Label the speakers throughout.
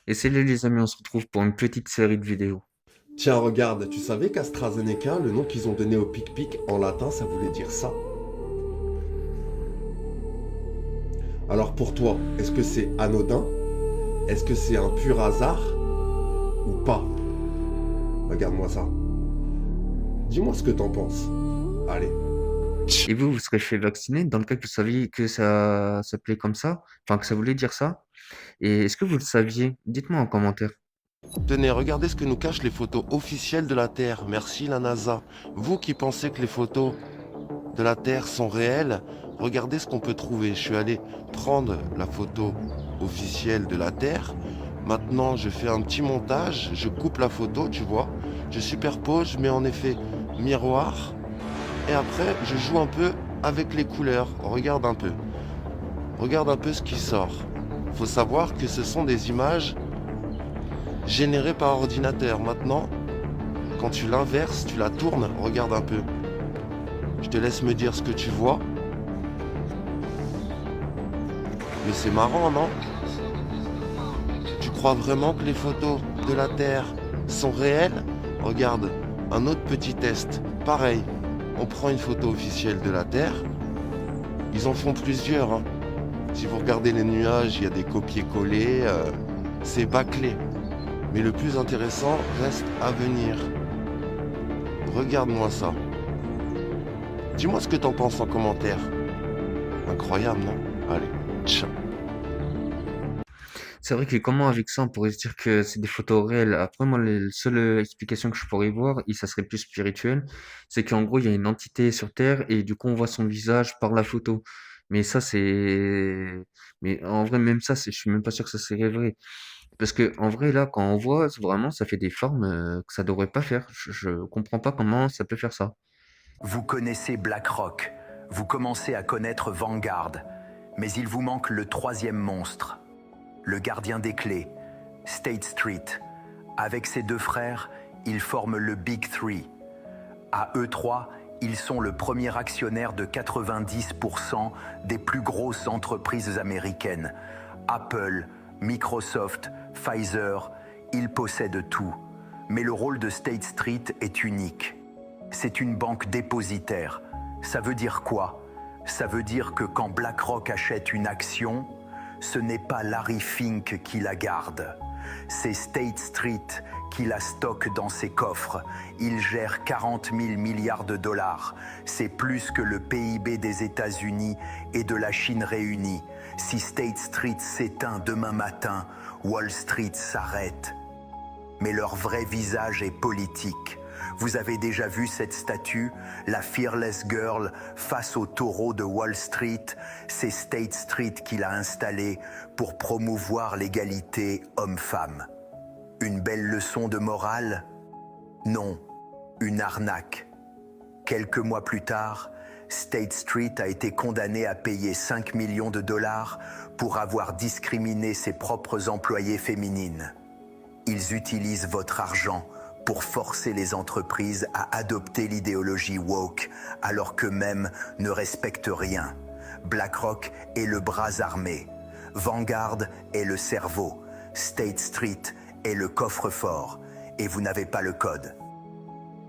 Speaker 1: Et salut les amis, on se retrouve pour une petite série de vidéos.
Speaker 2: Tiens, regarde, tu savais qu'AstraZeneca, le nom qu'ils ont donné au pic-pic, en latin, ça voulait dire ça? Alors pour toi, est-ce que c'est anodin? Est-ce que c'est un pur hasard? Ou pas? Regarde-moi ça. Dis-moi ce que t'en penses. Allez.
Speaker 1: Et vous serez fait vacciner dans le cas que vous saviez que ça s'appelait comme ça, enfin que ça voulait dire ça. Et est-ce que vous le saviez? Dites-moi en commentaire.
Speaker 2: Tenez, regardez ce que nous cachent les photos officielles de la Terre. Merci la NASA. Vous qui pensez que les photos de la Terre sont réelles, regardez ce qu'on peut trouver. Je suis allé prendre la photo officielle de la Terre. Maintenant, je fais un petit montage, je coupe la photo, tu vois. Je superpose, je mets en effet miroir. Et après, je joue un peu avec les couleurs. Regarde un peu. Regarde un peu ce qui sort. Faut savoir que ce sont des images générées par ordinateur. Maintenant, quand tu l'inverses, tu la tournes, regarde un peu. Je te laisse me dire ce que tu vois. Mais c'est marrant, non? Tu crois vraiment que les photos de la Terre sont réelles? Regarde, un autre petit test. Pareil, on prend une photo officielle de la Terre. Ils en font plusieurs, hein. Si vous regardez les nuages, il y a des copier-coller. C'est bâclé. Mais le plus intéressant reste à venir. Regarde-moi ça. Dis-moi ce que t'en penses en commentaire. Incroyable, non? Allez, ciao.
Speaker 1: C'est vrai que comment avec ça on pourrait se dire que c'est des photos réelles. Après moi, la seule explication que je pourrais voir, et ça serait plus spirituel, c'est qu'en gros il y a une entité sur Terre et du coup on voit son visage par la photo. Mais ça mais en vrai même ça, je suis même pas sûr que ça serait vrai. Parce que en vrai, là, quand on voit, vraiment, ça fait des formes que ça devrait pas faire. Je comprends pas comment ça peut faire ça.
Speaker 3: Vous connaissez BlackRock, vous commencez à connaître Vanguard, mais il vous manque le troisième monstre, le gardien des clés, State Street. Avec ses deux frères, ils forment le Big Three. À eux trois, ils sont le premier actionnaire de 90% des plus grosses entreprises américaines. Apple, Microsoft, Pfizer, ils possèdent tout. Mais le rôle de State Street est unique. C'est une banque dépositaire. Ça veut dire quoi? Ça veut dire que quand BlackRock achète une action, ce n'est pas Larry Fink qui la garde. C'est State Street qui la stocke dans ses coffres. Il gère 40 000 milliards de dollars. C'est plus que le PIB des États-Unis et de la Chine réunis. Si State Street s'éteint demain matin, Wall Street s'arrête. Mais leur vrai visage est politique. Vous avez déjà vu cette statue, la Fearless Girl face au taureau de Wall Street? C'est State Street qui l'a installée pour promouvoir l'égalité homme-femme. Une belle leçon de morale? Non, une arnaque. Quelques mois plus tard, State Street a été condamné à payer 5 millions de dollars pour avoir discriminé ses propres employées féminines. Ils utilisent votre argent pour forcer les entreprises à adopter l'idéologie woke alors qu'eux-mêmes ne respectent rien. BlackRock est le bras armé. Vanguard est le cerveau. State Street est le coffre-fort. Et vous n'avez pas le code.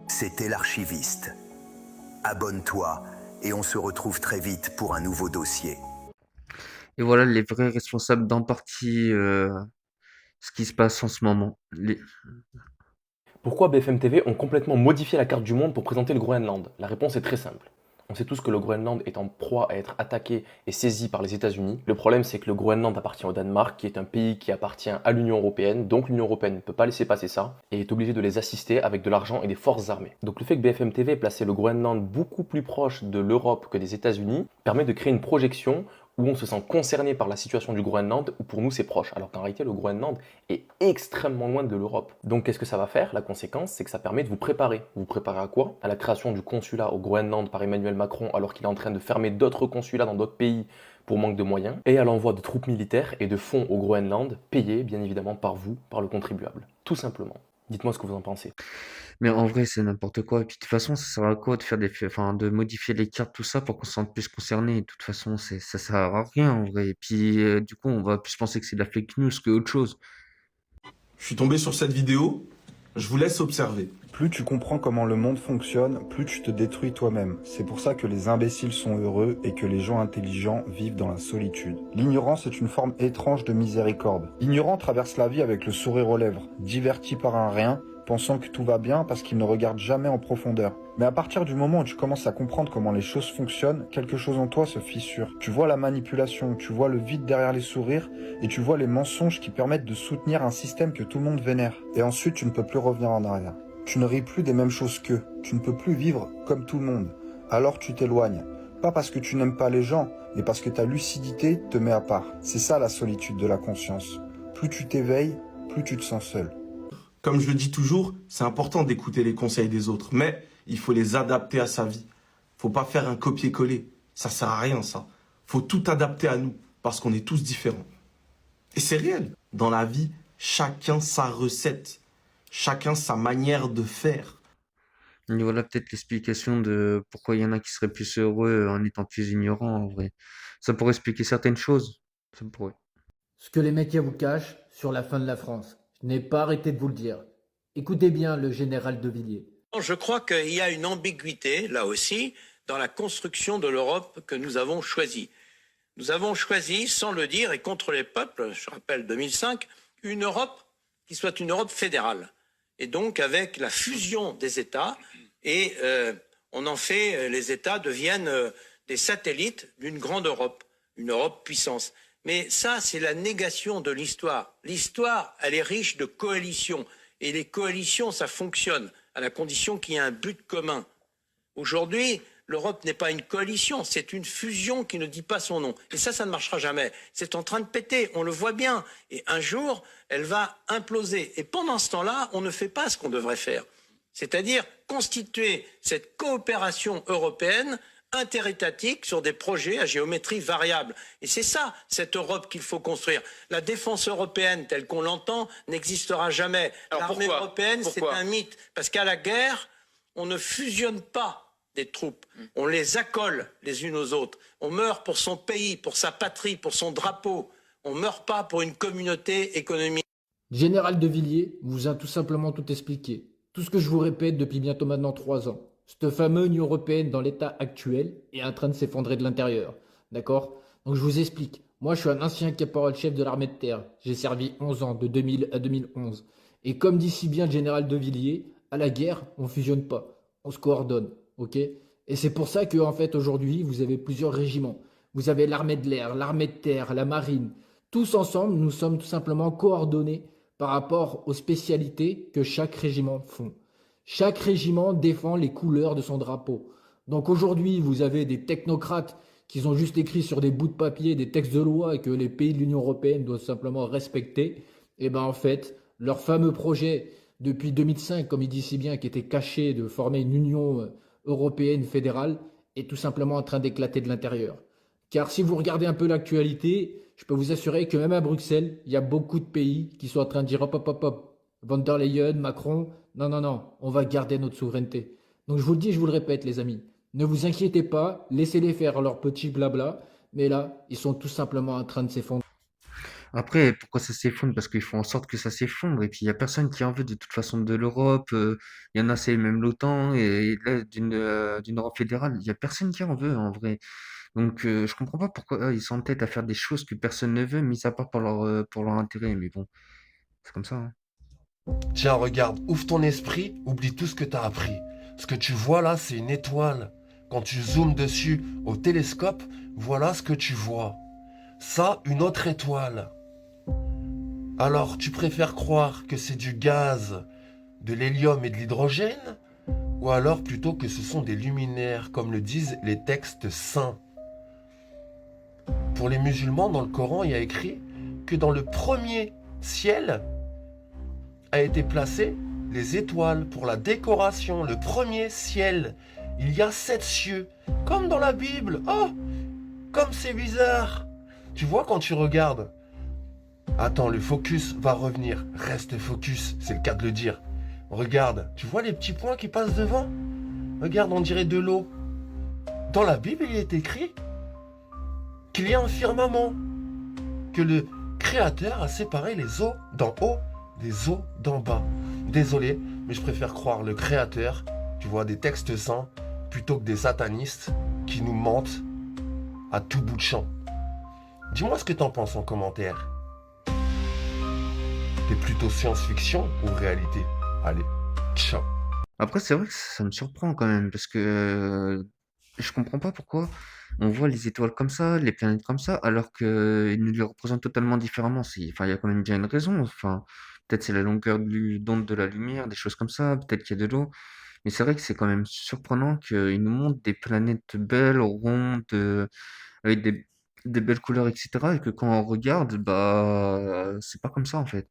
Speaker 3: C'était l'archiviste. Abonne-toi et on se retrouve très vite pour un nouveau dossier.
Speaker 1: Et voilà les vrais responsables d'en partie ce qui se passe en ce moment.
Speaker 4: Pourquoi BFM TV ont complètement modifié la carte du monde pour présenter le Groenland? La réponse est très simple. On sait tous que le Groenland est en proie à être attaqué et saisi par les États-Unis. Le problème, c'est que le Groenland appartient au Danemark, qui est un pays qui appartient à l'Union européenne, donc l'Union européenne ne peut pas laisser passer ça et est obligée de les assister avec de l'argent et des forces armées. Donc le fait que BFM TV ait placé le Groenland beaucoup plus proche de l'Europe que des États-Unis permet de créer une projection où on se sent concerné par la situation du Groenland, où pour nous c'est proche, alors qu'en réalité le Groenland est extrêmement loin de l'Europe. Donc qu'est-ce que ça va faire? La conséquence, c'est que ça permet de vous préparer. Vous préparez à quoi? À la création du consulat au Groenland par Emmanuel Macron, alors qu'il est en train de fermer d'autres consulats dans d'autres pays pour manque de moyens, et à l'envoi de troupes militaires et de fonds au Groenland, payés bien évidemment par vous, par le contribuable. Tout simplement. Dites-moi ce que vous en pensez.
Speaker 1: Mais en vrai, c'est n'importe quoi. Et puis de toute façon, ça sert à quoi de faire enfin, de modifier les cartes, tout ça, pour qu'on se sente plus concerné. De toute façon, ça sert à rien en vrai. Et puis du coup, on va plus penser que c'est de la fake news que autre chose.
Speaker 5: Je suis tombé sur cette vidéo, je vous laisse observer.
Speaker 6: Plus tu comprends comment le monde fonctionne, plus tu te détruis toi-même. C'est pour ça que les imbéciles sont heureux et que les gens intelligents vivent dans la solitude. L'ignorance est une forme étrange de miséricorde. L'ignorant traverse la vie avec le sourire aux lèvres, diverti par un rien, pensant que tout va bien parce qu'il ne regarde jamais en profondeur. Mais à partir du moment où tu commences à comprendre comment les choses fonctionnent, quelque chose en toi se fissure. Tu vois la manipulation, tu vois le vide derrière les sourires et tu vois les mensonges qui permettent de soutenir un système que tout le monde vénère. Et ensuite, tu ne peux plus revenir en arrière. Tu ne ris plus des mêmes choses qu'eux. Tu ne peux plus vivre comme tout le monde. Alors tu t'éloignes. Pas parce que tu n'aimes pas les gens, mais parce que ta lucidité te met à part. C'est ça la solitude de la conscience. Plus tu t'éveilles, plus tu te sens seul.
Speaker 5: Comme je le dis toujours, c'est important d'écouter les conseils des autres, mais il faut les adapter à sa vie. Faut pas faire un copier-coller. Ça sert à rien, ça. Faut tout adapter à nous, parce qu'on est tous différents. Et c'est réel. Dans la vie, chacun sa recette. Chacun sa manière de faire.
Speaker 1: Et voilà peut-être l'explication de pourquoi il y en a qui seraient plus heureux en étant plus ignorants, en vrai. Ça pourrait expliquer certaines choses. Ça pourrait.
Speaker 7: Ce que les médias vous cachent sur la fin de la France. Je n'ai pas arrêté de vous le dire. Écoutez bien le général de Villiers.
Speaker 8: Je crois qu'il y a une ambiguïté, là aussi, dans la construction de l'Europe que nous avons choisie. Nous avons choisi, sans le dire et contre les peuples, je rappelle 2005, une Europe qui soit une Europe fédérale. Et donc avec la fusion des États, et on en fait, les États deviennent des satellites d'une grande Europe, une Europe puissance. Mais ça, c'est la négation de l'histoire. L'histoire, elle est riche de coalitions. Et les coalitions, ça fonctionne, à la condition qu'il y ait un but commun. Aujourd'hui, l'Europe n'est pas une coalition, c'est une fusion qui ne dit pas son nom. Et ça ne marchera jamais. C'est en train de péter, on le voit bien. Et un jour, elle va imploser. Et pendant ce temps-là, on ne fait pas ce qu'on devrait faire. C'est-à-dire constituer cette coopération européenne interétatique sur des projets à géométrie variable. Et c'est ça, cette Europe qu'il faut construire. La défense européenne, telle qu'on l'entend, n'existera jamais. L'armée européenne, c'est un mythe. Parce qu'à la guerre, on ne fusionne pas des troupes. On les accole les unes aux autres. On meurt pour son pays, pour sa patrie, pour son drapeau. On ne meurt pas pour une communauté économique.
Speaker 7: Général de Villiers vous a tout simplement tout expliqué. Tout ce que je vous répète depuis bientôt maintenant 3 ans. Cette fameuse Union européenne dans l'état actuel est en train de s'effondrer de l'intérieur. D'accord? Donc je vous explique. Moi je suis un ancien caporal-chef de l'armée de terre. J'ai servi 11 ans, de 2000 à 2011. Et comme dit si bien le général de Villiers, à la guerre, on ne fusionne pas. On se coordonne. Ok? Et c'est pour ça que en fait aujourd'hui vous avez plusieurs régiments. Vous avez l'armée de l'air, l'armée de terre, la marine. Tous ensemble, nous sommes tout simplement coordonnés par rapport aux spécialités que chaque régiment font. Chaque régiment défend les couleurs de son drapeau. Donc aujourd'hui, vous avez des technocrates qui ont juste écrit sur des bouts de papier des textes de loi et que les pays de l'Union européenne doivent simplement respecter. Et bien en fait, leur fameux projet depuis 2005, comme il dit si bien, qui était caché de former une Union européenne fédérale, est tout simplement en train d'éclater de l'intérieur. Car si vous regardez un peu l'actualité, je peux vous assurer que même à Bruxelles, il y a beaucoup de pays qui sont en train de dire hop, hop, hop, hop, von der Leyen, Macron, non, on va garder notre souveraineté. Donc je vous le dis, je vous le répète les amis, ne vous inquiétez pas, laissez-les faire leur petit blabla, mais là, ils sont tout simplement en train de s'effondrer.
Speaker 1: Après, pourquoi ça s'effondre? Parce qu'ils font en sorte que ça s'effondre. Et puis, il n'y a personne qui en veut de toute façon de l'Europe. Il y en a, c'est même l'OTAN. Et là, d'une Europe fédérale, il n'y a personne qui en veut, en vrai. Donc, je comprends pas pourquoi ils s'entêtent à faire des choses que personne ne veut, mis à part pour leur intérêt. Mais bon, c'est comme ça, hein.
Speaker 2: Tiens, regarde, ouvre ton esprit, oublie tout ce que t'as appris. Ce que tu vois là, c'est une étoile. Quand tu zoomes dessus au télescope, voilà ce que tu vois. Ça, une autre étoile. Alors, tu préfères croire que c'est du gaz, de l'hélium et de l'hydrogène? Ou alors plutôt que ce sont des luminaires, comme le disent les textes saints? Pour les musulmans, dans le Coran, il y a écrit que dans le premier ciel a été placé les étoiles pour la décoration, le premier ciel. Il y a 7 cieux, comme dans la Bible. Oh, comme c'est bizarre. Tu vois quand tu regardes. Attends, le focus va revenir. Reste focus, c'est le cas de le dire. Regarde, tu vois les petits points qui passent devant? Regarde, on dirait de l'eau. Dans la Bible, il est écrit qu'il y a un firmament, que le Créateur a séparé les eaux d'en haut des eaux d'en bas. Désolé, mais je préfère croire le créateur, tu vois, des textes saints, plutôt que des satanistes qui nous mentent à tout bout de champ. Dis-moi ce que t'en penses en commentaire. T'es plutôt science-fiction ou réalité? Allez, ciao.
Speaker 1: Après, c'est vrai que ça me surprend quand même, parce que je comprends pas pourquoi on voit les étoiles comme ça, les planètes comme ça, alors qu'ils nous les représentent totalement différemment. Enfin, il y a quand même bien une raison. Enfin, peut-être c'est la longueur d'onde de la lumière, des choses comme ça, peut-être qu'il y a de l'eau. Mais c'est vrai que c'est quand même surprenant qu'ils nous montrent des planètes belles, rondes, avec des belles couleurs, etc. Et que quand on regarde, bah, c'est pas comme ça en fait.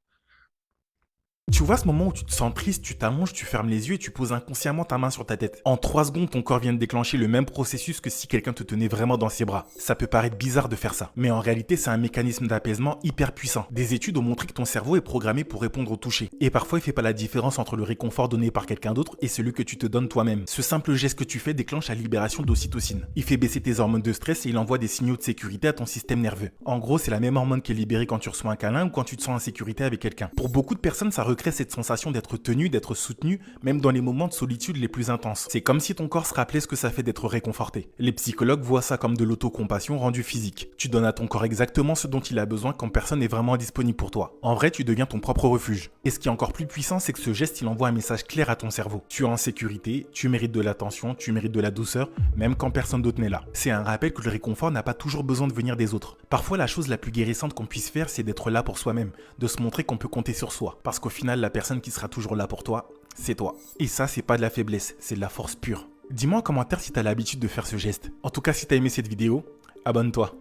Speaker 9: Tu vois ce moment où tu te sens triste, tu t'allonges, tu fermes les yeux et tu poses inconsciemment ta main sur ta tête. En 3 secondes, ton corps vient de déclencher le même processus que si quelqu'un te tenait vraiment dans ses bras. Ça peut paraître bizarre de faire ça, mais en réalité, c'est un mécanisme d'apaisement hyper puissant. Des études ont montré que ton cerveau est programmé pour répondre au toucher. Et parfois, il fait pas la différence entre le réconfort donné par quelqu'un d'autre et celui que tu te donnes toi-même. Ce simple geste que tu fais déclenche la libération d'ocytocine. Il fait baisser tes hormones de stress et il envoie des signaux de sécurité à ton système nerveux. En gros, c'est la même hormone qui est libérée quand tu reçois un câlin ou quand tu te sens en sécurité avec quelqu'un. Pour beaucoup de personnes, ça recrée cette sensation d'être tenu, d'être soutenu, même dans les moments de solitude les plus intenses. C'est comme si ton corps se rappelait ce que ça fait d'être réconforté. Les psychologues voient ça comme de l'autocompassion rendue physique. Tu donnes à ton corps exactement ce dont il a besoin quand personne n'est vraiment disponible pour toi. En vrai, tu deviens ton propre refuge. Et ce qui est encore plus puissant, c'est que ce geste, il envoie un message clair à ton cerveau. Tu es en sécurité, tu mérites de l'attention, tu mérites de la douceur, même quand personne d'autre n'est là. C'est un rappel que le réconfort n'a pas toujours besoin de venir des autres. Parfois, la chose la plus guérissante qu'on puisse faire, c'est d'être là pour soi-même, de se montrer qu'on peut compter sur soi. Parce qu'au final, la personne qui sera toujours là pour toi, c'est toi. Et ça, c'est pas de la faiblesse, c'est de la force pure. Dis-moi en commentaire si t'as l'habitude de faire ce geste. En tout cas, si t'as aimé cette vidéo, abonne-toi.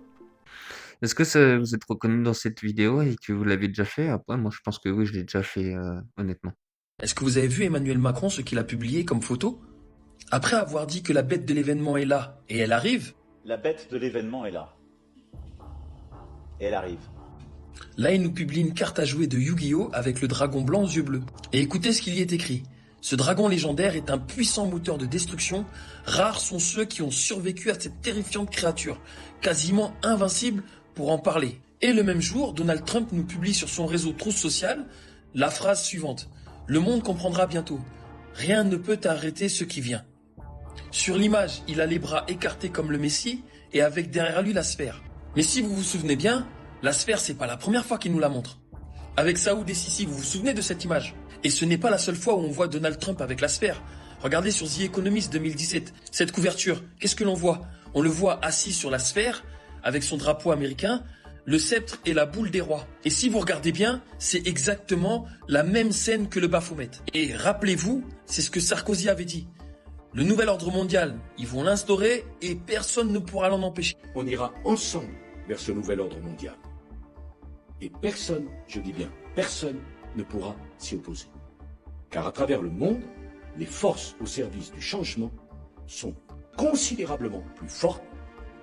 Speaker 1: Est-ce que vous êtes reconnu dans cette vidéo et que vous l'avez déjà fait? Après, moi, je pense que oui, je l'ai déjà fait, honnêtement.
Speaker 10: Est-ce que vous avez vu Emmanuel Macron, ce qu'il a publié comme photo? Après avoir dit que la bête de l'événement est là, et elle arrive,
Speaker 11: La bête de l'événement est là. Et elle arrive.
Speaker 10: là il nous publie une carte à jouer de Yu-Gi-Oh! Avec le dragon blanc aux yeux bleus. Et écoutez ce qu'il y est écrit. Ce dragon légendaire est un puissant moteur de destruction. Rares sont ceux qui ont survécu à cette terrifiante créature, quasiment invincible pour en parler. Et le même jour, Donald Trump nous publie sur son réseau Truth Social la phrase suivante. Le monde comprendra bientôt. Rien ne peut arrêter ce qui vient. Sur l'image, il a les bras écartés comme le Messie et avec derrière lui la sphère. Mais si vous vous souvenez bien, la sphère, c'est pas la première fois qu'il nous la montre. Avec Saoud et Sisi, vous vous souvenez de cette image? Et ce n'est pas la seule fois où on voit Donald Trump avec la sphère. Regardez sur The Economist 2017, cette couverture, qu'est-ce que l'on voit? On le voit assis sur la sphère, avec son drapeau américain, le sceptre et la boule des rois. Et si vous regardez bien, c'est exactement la même scène que le Baphomet. Et rappelez-vous, c'est ce que Sarkozy avait dit. Le nouvel ordre mondial, ils vont l'instaurer et personne ne pourra l'en empêcher.
Speaker 12: On ira ensemble vers ce nouvel ordre mondial. Et personne, je dis bien personne, ne pourra s'y opposer. Car à travers le monde, les forces au service du changement sont considérablement plus fortes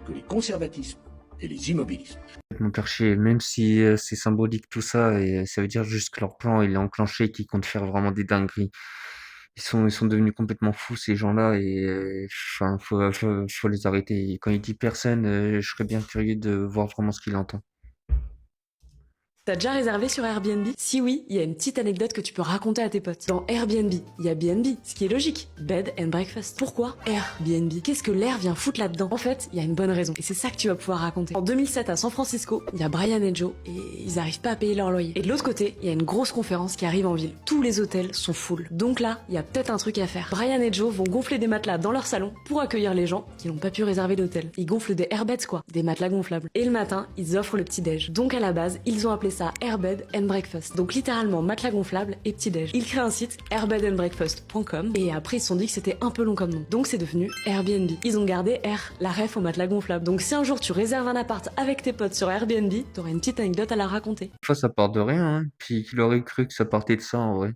Speaker 12: que les conservatismes et les immobilismes.
Speaker 1: Mon perché, même si c'est symbolique tout ça, et ça veut dire juste que leur plan il est enclenché et qu'ils comptent faire vraiment des dingueries. Ils sont devenus complètement fous ces gens-là et enfin faut les arrêter. Et quand il dit personne, je serais bien curieux de voir vraiment ce qu'il entend.
Speaker 13: T'as déjà réservé sur Airbnb? Si oui, il y a une petite anecdote que tu peux raconter à tes potes. Dans Airbnb, il y a BNB, ce qui est logique. Bed and breakfast. Pourquoi Airbnb? Qu'est-ce que l'air vient foutre là-dedans? En fait, il y a une bonne raison. Et c'est ça que tu vas pouvoir raconter. En 2007 à San Francisco, il y a Brian et Joe et ils arrivent pas à payer leur loyer. Et de l'autre côté, il y a une grosse conférence qui arrive en ville. Tous les hôtels sont full. Donc là, il y a peut-être un truc à faire. Brian et Joe vont gonfler des matelas dans leur salon pour accueillir les gens qui n'ont pas pu réserver d'hôtel. Ils gonflent des airbeds quoi, des matelas gonflables. Et le matin, ils offrent le petit-déj. Donc à la base, ils ont appelé ça Airbed and breakfast. Donc littéralement matelas gonflable et petit-déj. Ils créent un site airbedandbreakfast.com et après ils se sont dit que c'était un peu long comme nom. Donc c'est devenu Airbnb. Ils ont gardé Air, la ref au matelas gonflable. Donc si un jour tu réserves un appart avec tes potes sur Airbnb, t'auras une petite anecdote à la raconter.
Speaker 1: Des fois ça part de rien, hein. Puis qu'il aurait cru que ça partait de ça en vrai.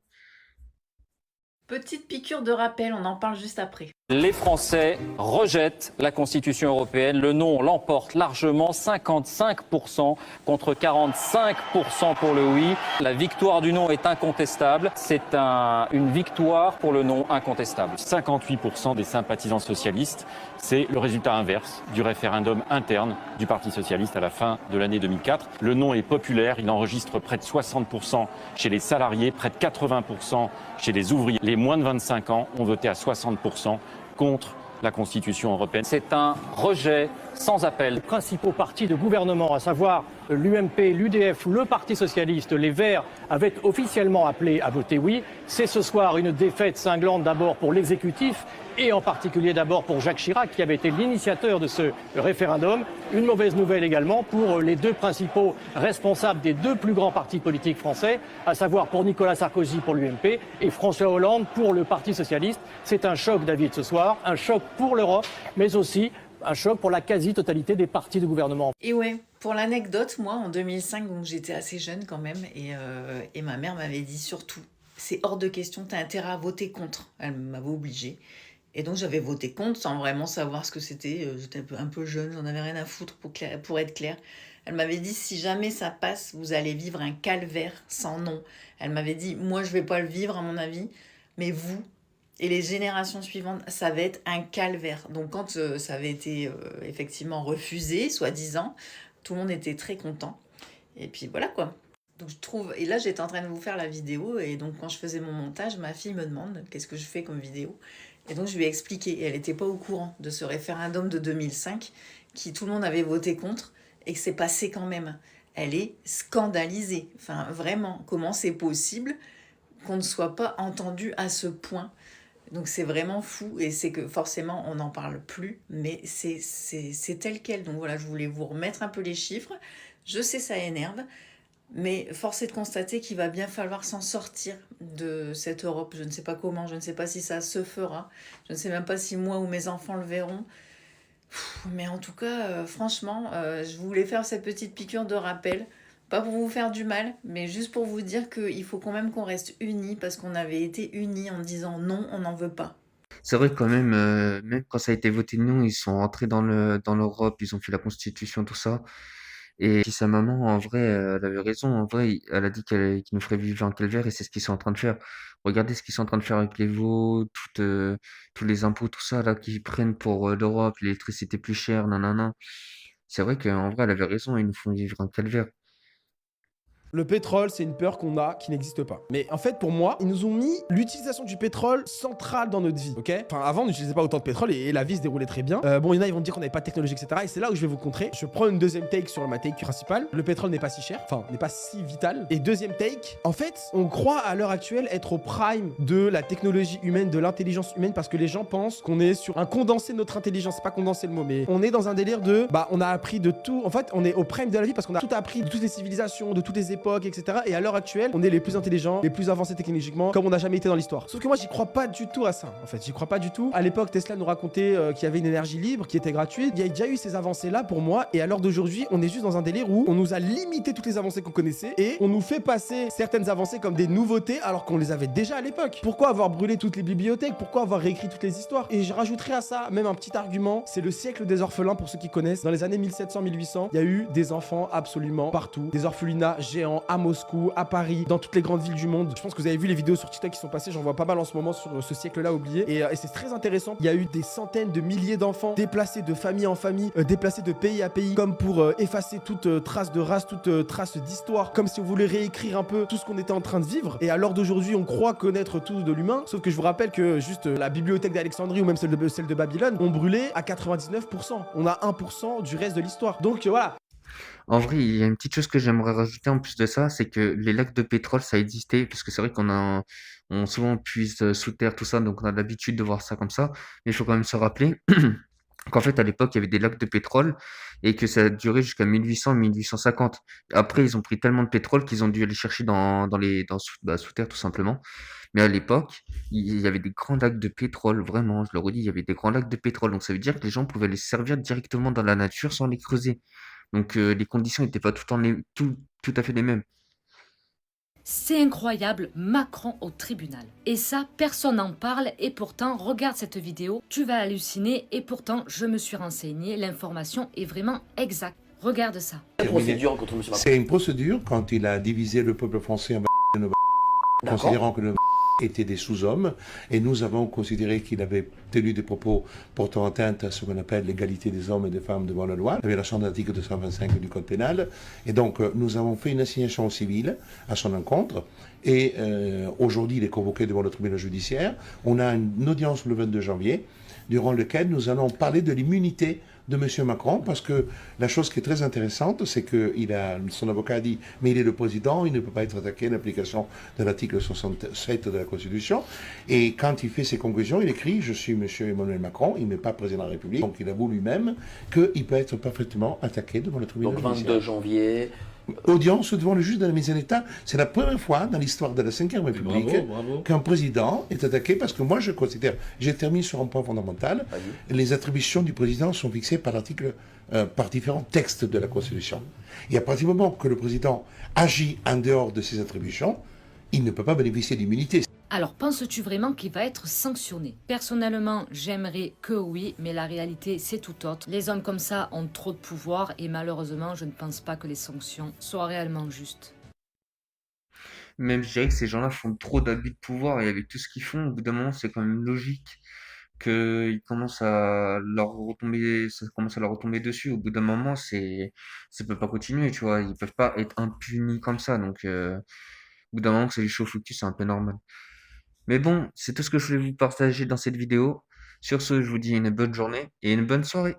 Speaker 14: Petite piqûre de rappel, on en parle juste après. Les Français rejettent la Constitution européenne. Le non l'emporte largement, 55% contre 45% pour le oui. La victoire du non est incontestable. C'est une victoire pour le non incontestable.
Speaker 15: 58% des sympathisants socialistes, c'est le résultat inverse du référendum interne du Parti socialiste à la fin de l'année 2004. Le non est populaire, il enregistre près de 60% chez les salariés, près de 80% chez les ouvriers. Les moins de 25 ans ont voté à 60% contre la Constitution européenne.
Speaker 14: C'est un rejet sans appel.
Speaker 16: Les principaux partis de gouvernement, à savoir l'UMP, l'UDF, le Parti socialiste, les Verts, avaient officiellement appelé à voter oui. C'est ce soir une défaite cinglante d'abord pour l'exécutif et en particulier d'abord pour Jacques Chirac qui avait été l'initiateur de ce référendum. Une mauvaise nouvelle également pour les deux principaux responsables des deux plus grands partis politiques français, à savoir pour Nicolas Sarkozy pour l'UMP et François Hollande pour le Parti socialiste. C'est un choc, David, ce soir, un choc pour l'Europe, mais aussi un choc pour la quasi-totalité des partis de gouvernement.
Speaker 17: Et ouais, pour l'anecdote, moi, en 2005, donc j'étais assez jeune quand même, et ma mère m'avait dit surtout, c'est hors de question, t'as intérêt à voter contre. Elle m'avait obligée. Et donc j'avais voté contre sans vraiment savoir ce que c'était. J'étais un peu jeune, j'en avais rien à foutre pour être claire. Elle m'avait dit, si jamais ça passe, vous allez vivre un calvaire sans nom. Elle m'avait dit, moi je vais pas le vivre à mon avis, mais vous et les générations suivantes, ça va être un calvaire. Donc quand ça avait été effectivement refusé, soi-disant, tout le monde était très content. Et puis voilà quoi. Donc je trouve, et là j'étais en train de vous faire la vidéo, et donc quand je faisais mon montage, ma fille me demande qu'est-ce que je fais comme vidéo. Et donc je lui ai expliqué, et elle n'était pas au courant de ce référendum de 2005, qui tout le monde avait voté contre, et que c'est passé quand même. Elle est scandalisée. Enfin vraiment, comment c'est possible qu'on ne soit pas entendu à ce point? Donc c'est vraiment fou, et c'est que forcément on n'en parle plus, mais c'est tel quel. Donc voilà, je voulais vous remettre un peu les chiffres. Je sais, ça énerve, mais force est de constater qu'il va bien falloir s'en sortir de cette Europe. Je ne sais pas comment, je ne sais pas si ça se fera, je ne sais même pas si moi ou mes enfants le verront. Mais en tout cas, franchement, je voulais faire cette petite piqûre de rappel. Pas pour vous faire du mal, mais juste pour vous dire qu'il faut quand même qu'on reste unis, parce qu'on avait été unis en disant non, on n'en veut pas.
Speaker 1: C'est vrai quand même quand ça a été voté non, ils sont rentrés dans l'Europe, ils ont fait la constitution, tout ça. Et puis sa maman, en vrai, elle avait raison. En vrai, elle a dit qu'ils nous ferait vivre un calvaire, et c'est ce qu'ils sont en train de faire. Regardez ce qu'ils sont en train de faire avec les veaux, tous les impôts, tout ça là qu'ils prennent pour l'Europe, l'électricité plus chère, nanana. C'est vrai qu'en vrai, elle avait raison, ils nous font vivre un calvaire.
Speaker 18: Le pétrole, c'est une peur qu'on a qui n'existe pas. Mais en fait, pour moi, ils nous ont mis l'utilisation du pétrole centrale dans notre vie, ok? Enfin, avant, on n'utilisait pas autant de pétrole et la vie se déroulait très bien. Bon, il y en a, ils vont dire qu'on n'avait pas de technologie, etc. Et c'est là où je vais vous contrer. Je prends une deuxième take sur ma take principale. Le pétrole n'est pas si cher, enfin, n'est pas si vital. Et deuxième take, en fait, on croit à l'heure actuelle être au prime de la technologie humaine, de l'intelligence humaine, parce que les gens pensent qu'on est sur un condensé de notre intelligence. C'est pas condenser le mot, mais on est dans un délire de, on a appris de tout. En fait, on est au prime de la vie parce qu'on a tout appris de toutes les civilisations, de toutes les époques, etc. Et à l'heure actuelle, on est les plus intelligents, les plus avancés technologiquement, comme on n'a jamais été dans l'histoire. Sauf que moi, j'y crois pas du tout à ça. En fait, j'y crois pas du tout. À l'époque, Tesla nous racontait qu'il y avait une énergie libre, qui était gratuite. Il y a déjà eu ces avancées-là pour moi. Et à l'heure d'aujourd'hui, on est juste dans un délire où on nous a limité toutes les avancées qu'on connaissait et on nous fait passer certaines avancées comme des nouveautés alors qu'on les avait déjà à l'époque. Pourquoi avoir brûlé toutes les bibliothèques? Pourquoi avoir réécrit toutes les histoires? Et je rajouterai à ça même un petit argument. C'est le siècle des orphelins pour ceux qui connaissent. Dans les années 1700-1800, il y a eu des enfants absolument partout. Des orphelinats géants à Moscou, à Paris, dans toutes les grandes villes du monde. Je pense que vous avez vu les vidéos sur TikTok qui sont passées, j'en vois pas mal en ce moment sur ce siècle-là oublié. Et c'est très intéressant. Il y a eu des centaines de milliers d'enfants déplacés de famille en famille, déplacés de pays à pays, comme pour effacer toute trace de race, toute trace d'histoire, comme si on voulait réécrire un peu tout ce qu'on était en train de vivre. Et à l'heure d'aujourd'hui, on croit connaître tout de l'humain, sauf que je vous rappelle que juste la bibliothèque d'Alexandrie ou même celle de Babylone ont brûlé à 99%. On a 1% du reste de l'histoire. Donc voilà.
Speaker 1: En vrai, il y a une petite chose que j'aimerais rajouter en plus de ça, c'est que les lacs de pétrole, ça existait, parce que c'est vrai on souvent puise sous terre, tout ça, donc on a l'habitude de voir ça comme ça. Mais il faut quand même se rappeler qu'en fait, à l'époque, il y avait des lacs de pétrole et que ça a duré jusqu'à 1800-1850. Après, ils ont pris tellement de pétrole qu'ils ont dû aller chercher sous terre, tout simplement. Mais à l'époque, il y avait des grands lacs de pétrole, vraiment, je le redis, il y avait des grands lacs de pétrole. Donc ça veut dire que les gens pouvaient les servir directement dans la nature sans les creuser. Donc les conditions n'étaient pas tout à fait les mêmes.
Speaker 19: C'est incroyable, Macron au tribunal. Et ça, personne n'en parle et pourtant, regarde cette vidéo, tu vas halluciner et pourtant, je me suis renseigné, l'information est vraiment exacte. Regarde ça.
Speaker 20: C'est une procédure quand il a divisé le peuple français en considérant que le étaient des sous-hommes, et nous avons considéré qu'il avait tenu des propos portant atteinte à ce qu'on appelle l'égalité des hommes et des femmes devant la loi, avec la charte d'article 225 du Code pénal, et donc nous avons fait une assignation civile à son encontre, et aujourd'hui il est convoqué devant le tribunal judiciaire. On a une audience le 22 janvier, durant laquelle nous allons parler de l'immunité de M. Macron, parce que la chose qui est très intéressante, c'est que son avocat a dit, mais il est le président, il ne peut pas être attaqué en application de l'article 67 de la Constitution, et quand il fait ses conclusions, il écrit, je suis M. Emmanuel Macron, il n'est pas président de la République, donc il avoue lui-même qu'il peut être parfaitement attaqué devant le tribunal judiciaire.
Speaker 4: Donc 22 janvier...
Speaker 20: Audience devant le juge de la mise en état. C'est la première fois dans l'histoire de la Ve République qu'un président est attaqué, parce que moi je considère, j'ai terminé sur un point fondamental, les attributions du président sont fixées par l'article, par différents textes de la Constitution. Et à partir du moment que le président agit en dehors de ses attributions, il ne peut pas bénéficier d'immunité.
Speaker 19: Alors, penses-tu vraiment qu'il va être sanctionné? Personnellement, j'aimerais que oui, mais la réalité, c'est tout autre. Les hommes comme ça ont trop de pouvoir et malheureusement, je ne pense pas que les sanctions soient réellement justes.
Speaker 1: Même je dirais que ces gens-là font trop d'abus de pouvoir et avec tout ce qu'ils font, au bout d'un moment, c'est quand même logique qu'ils commencent à leur retomber, ça commence à leur retomber dessus. Au bout d'un moment, ça peut pas continuer, tu vois. Ils peuvent pas être impunis comme ça. Donc, au bout d'un moment, que ça les chauffe au cul, c'est un peu normal. Mais bon, c'est tout ce que je voulais vous partager dans cette vidéo. Sur ce, je vous dis une bonne journée et une bonne soirée.